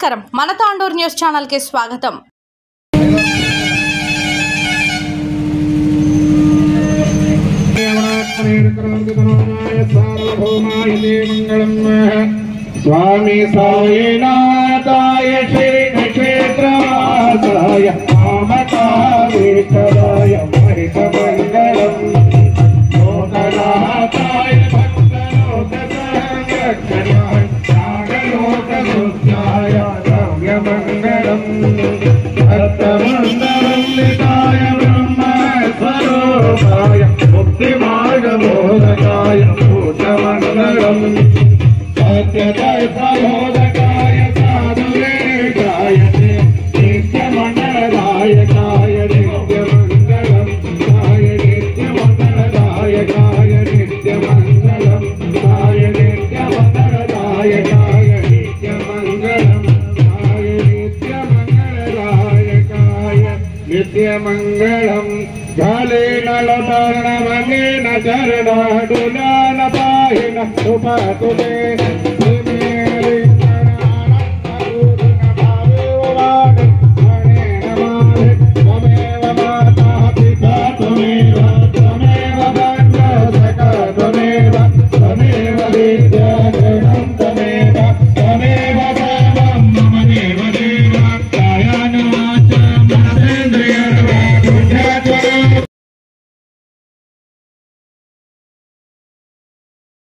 నమస్కారం మన Tandur news channel కి స్వాగతం। स्वामी साईनाथाय श्री क्षेत्रवासाय कामकावितराय महितमंगलम् लोकनाथाय भक्तलोकसंरक्षणाय नागलोकसुत्याय नव्यमंगलम् अर्थमन्त्रवल्लिताय ब्रह्मस्वरूपाय मुक्तिमार्गबोधकाय भूतमंगलम् सत्यदर्शनोदकाय साधुवेदाय नित्यमंगलदायकाय नित्यमंगलम् गाय नित्यमंगलदायकाय नित्यमंगलम् गाय नित्यमंगलदायकाय नित्यमंगलम् गाय नित्यमंगलदायकाय नित्यमंगलम् झाले नलतर्ण मंगेन चरणाडुलान पाहिन उपातुले